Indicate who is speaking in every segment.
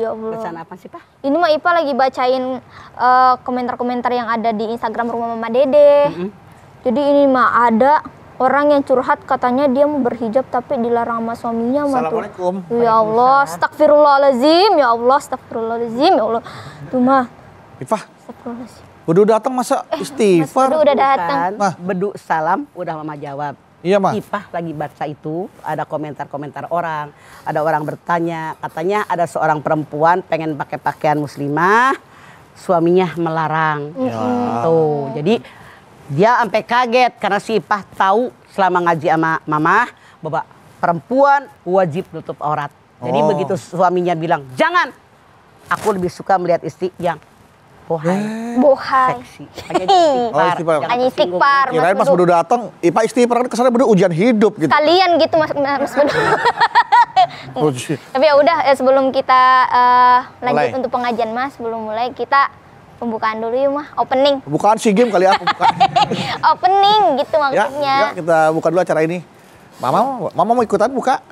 Speaker 1: Ya Allah.
Speaker 2: Bacaan apa sih, Pak?
Speaker 1: Ini mah Ipa lagi bacain komentar-komentar yang ada di Instagram Rumah Mama Dede. Jadi ini mah ada orang yang curhat, katanya dia mau berhijab tapi dilarang sama suaminya.
Speaker 3: Assalamualaikum.
Speaker 1: Ya Allah, astagfirullahaladzim. Ya Allah, astagfirullahaladzim. Ya Allah. Tuh mah.
Speaker 3: Ipah,
Speaker 1: Astagfirullahaladzim.
Speaker 3: udah datang masa istighfar?
Speaker 1: Udah datang.
Speaker 3: Nah.
Speaker 2: Bedu salam, udah Mama jawab.
Speaker 3: Iya, Mah.
Speaker 2: Ipah lagi baca itu, ada komentar-komentar orang. Ada orang bertanya, katanya ada seorang perempuan pengen pakai pakaian muslimah, suaminya melarang. Tuh, jadi dia sampai kaget karena si Ipah tahu selama ngaji sama Mama bahwa perempuan wajib nutup aurat. Jadi begitu suaminya bilang, jangan, aku lebih suka melihat istri yang bohai, seksi.
Speaker 3: Istighfar.
Speaker 1: Hanya istighfar.
Speaker 3: Kirain pas Bedu datang, Ipah istighfar kan kesannya Bedu ujian hidup gitu.
Speaker 1: Kalian gitu Mas Bedu. Tapi ya udah, sebelum kita lanjut untuk pengajian Mas, sebelum mulai kita pembukaan dulu yuk Mah, opening.
Speaker 3: Bukan SEA Games kali ya, bukan.
Speaker 1: Opening gitu maksudnya.
Speaker 3: Ya, kita buka dulu acara ini. Mama mau ikutan buka?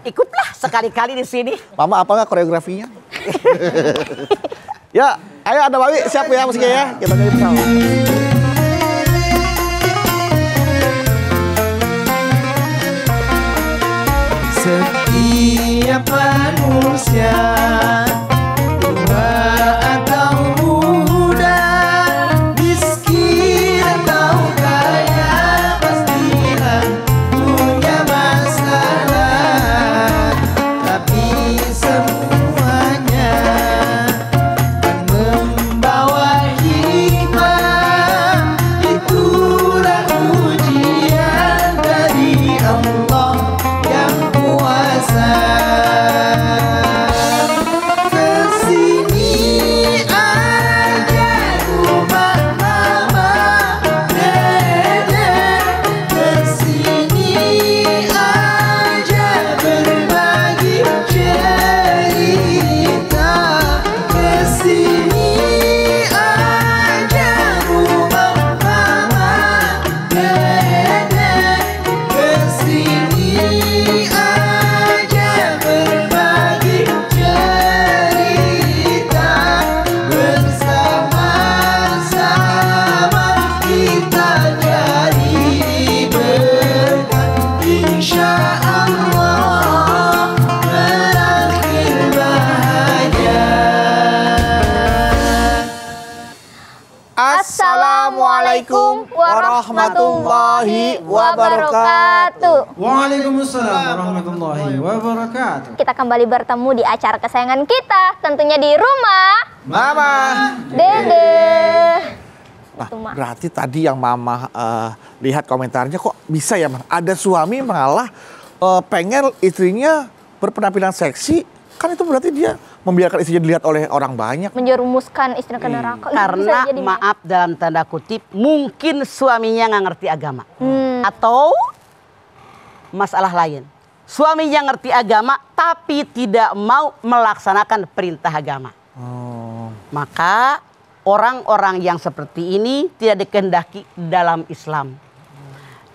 Speaker 2: Ikutlah sekali-kali di sini.
Speaker 3: Mama apa nggak koreografinya? Ya, ayo ada Bawi, siap ya musiknya ya. Kita nyanyi bersama.
Speaker 4: Setiap manusia tua atau muda, miskin atau kaya, pastilah punya masalah. Tapi semuanya kan membawa hikmah. Itulah ujian dari Allah yang kuasa. Kesini aja rumah mama Dede, kesini aja berbagi cerita, kesini aja rumah mama Dede, kesini aja berbagi cerita, bersama-sama kita jadi berkat, insya Allah berakhir bahagia.
Speaker 1: Assalamualaikum warahmatullahi wabarakatuh.
Speaker 4: Waalaikumsalam warahmatullahi wabarakatuh.
Speaker 1: Kita kembali bertemu di acara kesayangan kita, tentunya di rumah
Speaker 3: Mama.
Speaker 1: Dede.
Speaker 3: Nah,
Speaker 1: Itu, Mak.
Speaker 3: berarti tadi yang Mama lihat komentarnya kok bisa ya, Mah? Ada suami malah pengen istrinya berpenampilan seksi, kan itu berarti dia membiarkan istrinya dilihat oleh orang banyak.
Speaker 1: Menjerumuskan istri ke neraka. Itu
Speaker 2: Karena
Speaker 1: bisa jadi, Mak.
Speaker 2: maaf dalam tanda kutip, mungkin suaminya nggak ngerti agama. Atau masalah lain. Suaminya ngerti agama tapi tidak mau melaksanakan perintah agama. Maka orang-orang yang seperti ini tidak dikehendaki dalam Islam.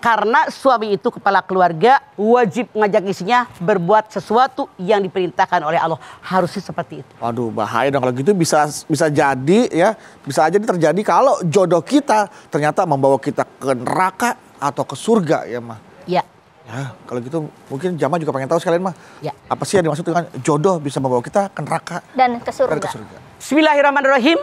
Speaker 2: Karena suami itu kepala keluarga, wajib ngajak istrinya berbuat sesuatu yang diperintahkan oleh Allah. Harusnya seperti itu.
Speaker 3: Waduh, bahaya dong kalau gitu, bisa jadi ya, bisa aja terjadi kalau jodoh kita ternyata membawa kita ke neraka atau ke surga ya, Mah.
Speaker 2: Ya.
Speaker 3: Ya, kalau gitu mungkin Jama juga pengen tahu sekalian, Mah.
Speaker 2: Ya.
Speaker 3: Apa sih yang dimaksud dengan jodoh bisa membawa kita ke neraka
Speaker 1: Dan ke surga.
Speaker 3: dan ke surga?
Speaker 2: Bismillahirrahmanirrahim.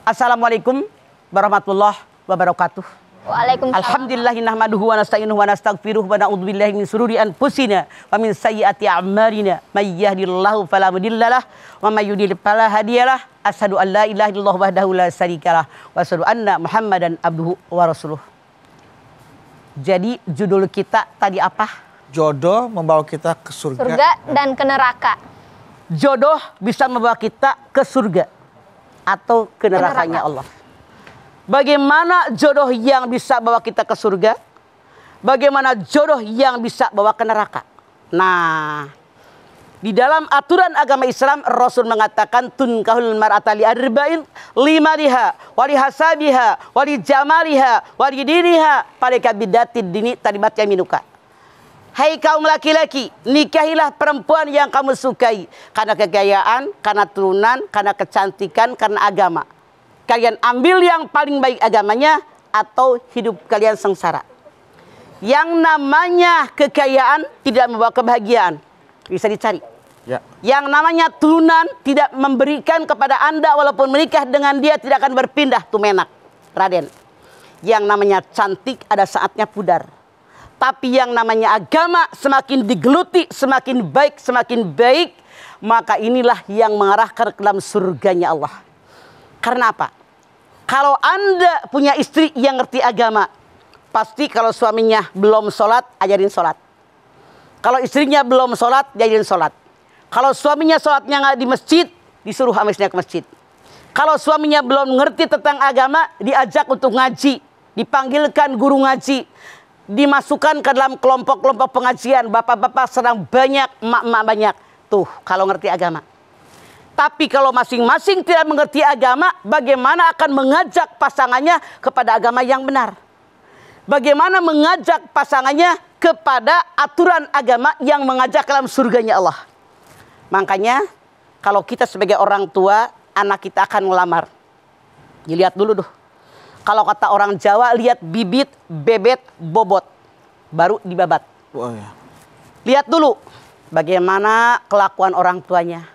Speaker 2: Assalamualaikum warahmatullahi wabarakatuh.
Speaker 1: Waalaikumsalam.
Speaker 2: Alhamdulillahi nahmaduhu wa nasta'inuhu wa nastaghfiruh wa na'udzubillahi min sururi anfusina wa min sayyiati a'malina. May yahdihillahu fala mudhillalah wa may yudhlil fala hadiyalah. Asyhadu an la ilaha illallah wahdahu la syarikalah wa asyhadu anna Muhammadan abduhu wa rasuluh. Jadi judul kita tadi apa?
Speaker 3: Jodoh membawa kita ke surga.
Speaker 1: Surga dan ke neraka.
Speaker 2: Jodoh bisa membawa kita ke surga atau ke nerakanya Allah. Bagaimana jodoh yang bisa bawa kita ke surga? Bagaimana jodoh yang bisa bawa ke neraka? Nah, di dalam aturan agama Islam, Rasul mengatakan tunkahul mar'ata li arba'in, limaliha, wali hasabiha, wali jamaliha, wali diniha, palika bidatid dini taribat yaminuka. Hai kaum laki-laki, nikahilah perempuan yang kamu sukai. Karena kekayaan, karena turunan, karena kecantikan, karena agama. Kalian ambil yang paling baik agamanya, atau hidup kalian sengsara. Yang namanya kekayaan tidak membawa kebahagiaan. Bisa dicari.
Speaker 3: Ya.
Speaker 2: Yang namanya turunan tidak memberikan kepada Anda, walaupun menikah dengan dia tidak akan berpindah tumenak. Raden. Yang namanya cantik ada saatnya pudar. Tapi yang namanya agama semakin digeluti, semakin baik, maka inilah yang mengarahkan ke dalam surganya Allah. Karena apa? Kalau Anda punya istri yang ngerti agama, pasti kalau suaminya belum sholat, ajarin sholat. Kalau istrinya belum sholat, diajarin sholat. Kalau suaminya sholatnya nggak di masjid, disuruh sama istrinya ke masjid. Kalau suaminya belum ngerti tentang agama, diajak untuk ngaji, dipanggilkan guru ngaji, dimasukkan ke dalam kelompok-kelompok pengajian. Bapak-bapak sedang banyak, emak-emak banyak. Tuh, kalau ngerti agama. Tapi kalau masing-masing tidak mengerti agama, bagaimana akan mengajak pasangannya kepada agama yang benar? Bagaimana mengajak pasangannya kepada aturan agama yang mengajak ke dalam surganya Allah? Makanya, kalau kita sebagai orang tua, anak kita akan melamar. Dilihat dulu tuh. Kalau kata orang Jawa, lihat bibit, bebet, bobot. Baru dibabat.
Speaker 3: Oh, ya.
Speaker 2: Lihat dulu bagaimana kelakuan orang tuanya.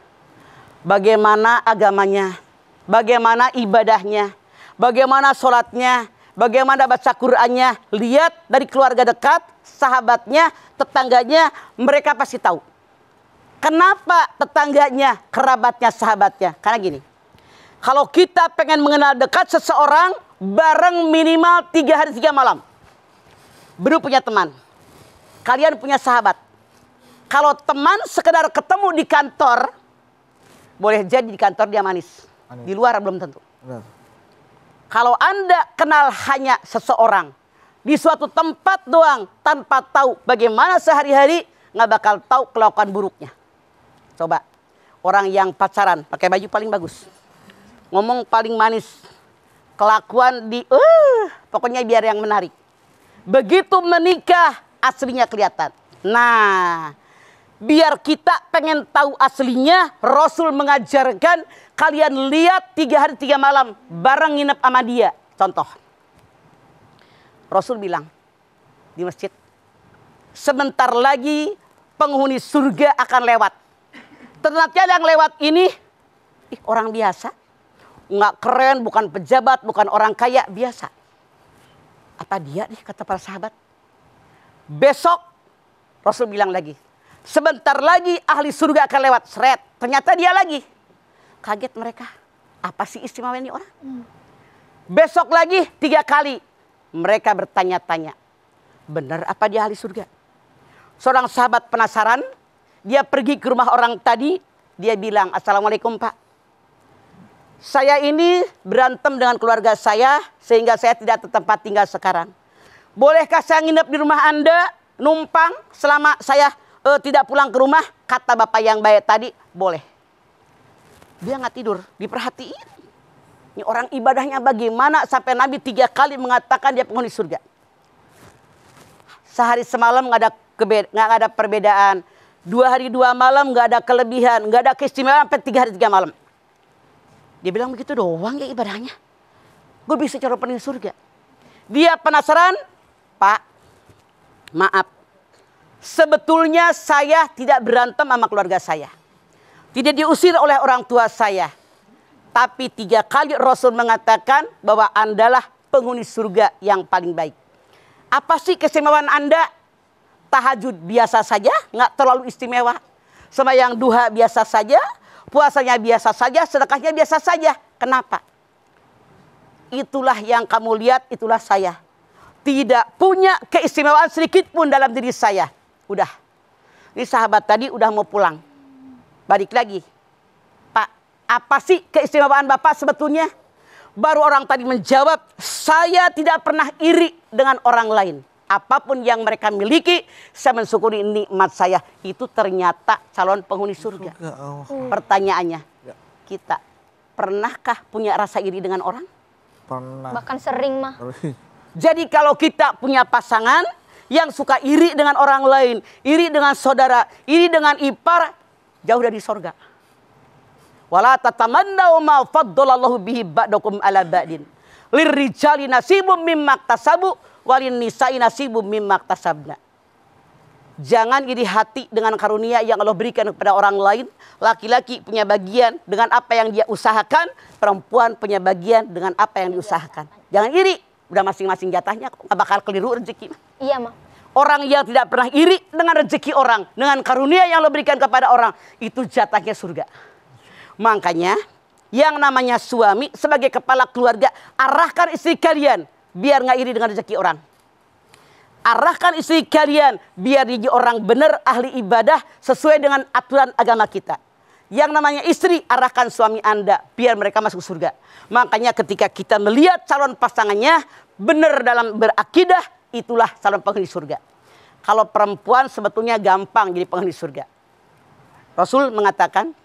Speaker 2: Bagaimana agamanya. Bagaimana ibadahnya. Bagaimana sholatnya. Bagaimana baca Qur'annya. Lihat dari keluarga dekat, sahabatnya, tetangganya, mereka pasti tahu. Kenapa tetangganya, kerabatnya, sahabatnya? Karena gini. Kalau kita pengen mengenal dekat seseorang, bareng minimal 3 hari 3 malam. Baru punya teman. Kalian punya sahabat. Kalau teman sekedar ketemu di kantor, boleh jadi di kantor dia manis. Di luar belum tentu.
Speaker 3: Benar.
Speaker 2: Kalau Anda kenal hanya seseorang di suatu tempat doang, tanpa tahu bagaimana sehari-hari, nggak bakal tahu kelakuan buruknya. Coba, orang yang pacaran pakai baju paling bagus, ngomong paling manis, kelakuan di pokoknya biar yang menarik. Begitu menikah aslinya kelihatan. Nah, biar kita pengen tahu aslinya, Rasul mengajarkan kalian lihat 3 hari 3 malam bareng nginep sama dia. Contoh, Rasul bilang di masjid, sebentar lagi penghuni surga akan lewat. Ternyata yang lewat ini orang biasa. Nggak keren, bukan pejabat, bukan orang kaya, biasa. Apa dia nih, kata para sahabat. Besok Rasul bilang lagi, sebentar lagi ahli surga akan lewat. Seret, ternyata dia lagi. Kaget mereka, apa sih istimewa ini orang? Besok lagi 3 kali. Mereka bertanya-tanya, benar apa dia ahli surga? Seorang sahabat penasaran, dia pergi ke rumah orang tadi, dia bilang, Assalamualaikum Pak. Saya ini berantem dengan keluarga saya sehingga saya tidak tempat tinggal sekarang. Bolehkah saya nginep di rumah Anda, numpang selama saya tidak pulang ke rumah? Kata bapak yang baik tadi, boleh. Dia nggak tidur, diperhatiin. Ini orang ibadahnya bagaimana sampai Nabi 3 kali mengatakan dia penghuni surga. Sehari semalam nggak ada perbedaan. 2 hari 2 malam nggak ada kelebihan, nggak ada keistimewaan sampai 3 hari 3 malam. Dia bilang begitu doang ya ibadahnya. Gue bisa cara penghuni surga. Dia penasaran, Pak, maaf. Sebetulnya saya tidak berantem sama keluarga saya. Tidak diusir oleh orang tua saya. Tapi 3 kali Rasul mengatakan bahwa Andalah penghuni surga yang paling baik. Apa sih keistimewaan Anda? Tahajud biasa saja, nggak terlalu istimewa. Sembahyang duha biasa saja, puasanya biasa saja, sedekahnya biasa saja. Kenapa? Itulah yang kamu lihat, itulah saya. Tidak punya keistimewaan sedikit pun dalam diri saya. Udah. Ini sahabat tadi udah mau pulang. Balik lagi. Pak, apa sih keistimewaan Bapak sebetulnya? Baru orang tadi menjawab, saya tidak pernah iri dengan orang lain. Apapun yang mereka miliki, saya mensyukuri nikmat saya. Itu ternyata calon penghuni surga. Pertanyaannya, kita pernahkah punya rasa iri dengan orang?
Speaker 3: Pernah.
Speaker 1: Bahkan sering mah.
Speaker 2: Jadi kalau kita punya pasangan, yang suka iri dengan orang lain, iri dengan saudara, iri dengan ipar, jauh dari sorga. Wala tatamannau ma faddalallahu bihi ba'dakum ala ba'din. Lirrijali nasibum mimma iktasabu walin nisa'i nasibum mimma iktasabna. Jangan iri hati dengan karunia yang Allah berikan kepada orang lain. Laki-laki punya bagian dengan apa yang dia usahakan, perempuan punya bagian dengan apa yang diusahakan. Jangan iri, udah masing-masing jatahnya, nggak bakal keliru rezeki.
Speaker 1: Iya, Ma.
Speaker 2: Orang yang tidak pernah iri dengan rezeki orang, dengan karunia yang Allah berikan kepada orang, itu jatahnya surga. Makanya yang namanya suami sebagai kepala keluarga, arahkan istri kalian biar nggak iri dengan rezeki orang. Arahkan istri kalian biar jadi orang benar, ahli ibadah sesuai dengan aturan agama kita. Yang namanya istri, arahkan suami Anda biar mereka masuk surga. Makanya ketika kita melihat calon pasangannya benar dalam berakidah, itulah calon penghuni surga. Kalau perempuan sebetulnya gampang jadi penghuni surga. Rasul mengatakan,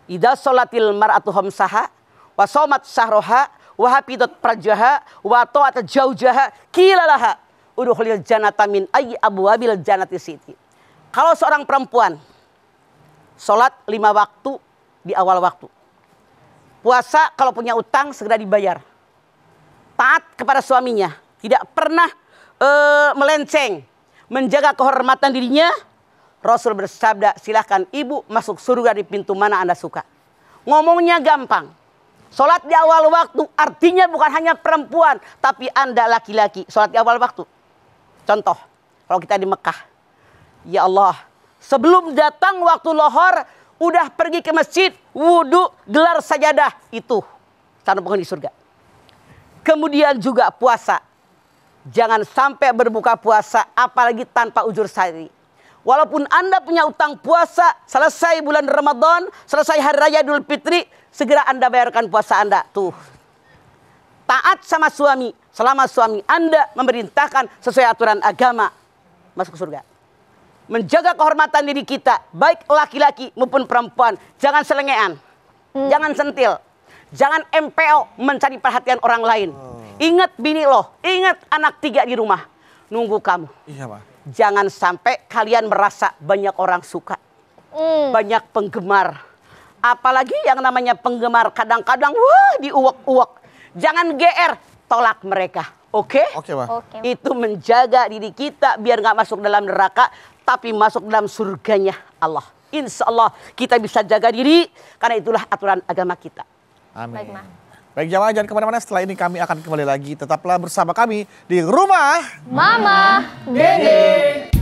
Speaker 2: idza sholatil mar'atu khamsaha wa shamat syahraha wa hafidat farjaha wa ta'at zaujaha qila laha udkhulil jannata min ayyi abwabil jannati siti. Kalau seorang perempuan sholat 5 waktu di awal waktu, puasa kalau punya utang segera dibayar, taat kepada suaminya, tidak pernah melenceng, menjaga kehormatan dirinya, Rasul bersabda, silahkan ibu masuk surga di pintu mana Anda suka. Ngomongnya gampang. Sholat di awal waktu artinya bukan hanya perempuan, tapi Anda laki-laki sholat di awal waktu. Contoh, kalau kita di Mekah, ya Allah, sebelum datang waktu lohor, udah pergi ke masjid, wudhu, gelar sajadah, itu calon penghuni surga. Kemudian juga puasa, jangan sampai berbuka puasa, apalagi tanpa ujur syar'i. Walaupun Anda punya utang puasa, selesai bulan Ramadan, selesai hari raya Idul Fitri, segera Anda bayarkan puasa Anda. Tuh. Taat sama suami, selama suami Anda memerintahkan sesuai aturan agama, masuk surga. Menjaga kehormatan diri kita, baik laki-laki maupun perempuan. Jangan selengean, jangan sentil, jangan MPO mencari perhatian orang lain. Ingat bini lo, ingat anak 3 di rumah, nunggu kamu.
Speaker 3: Iya, Pak.
Speaker 2: Jangan sampai kalian merasa banyak orang suka, banyak penggemar. Apalagi yang namanya penggemar kadang-kadang wah diuak-uak. Jangan GR, tolak mereka. Oke?
Speaker 3: Oke, Pak.
Speaker 1: Oke.
Speaker 2: Itu menjaga diri kita biar nggak masuk dalam neraka, tapi masuk dalam surganya Allah. Insya Allah kita bisa jaga diri karena itulah aturan agama kita.
Speaker 3: Amin.
Speaker 1: Baik, Ma.
Speaker 3: Baik, jamaah jangan kemana-mana. Setelah ini kami akan kembali lagi. Tetaplah bersama kami di Rumah
Speaker 1: Mama Dede.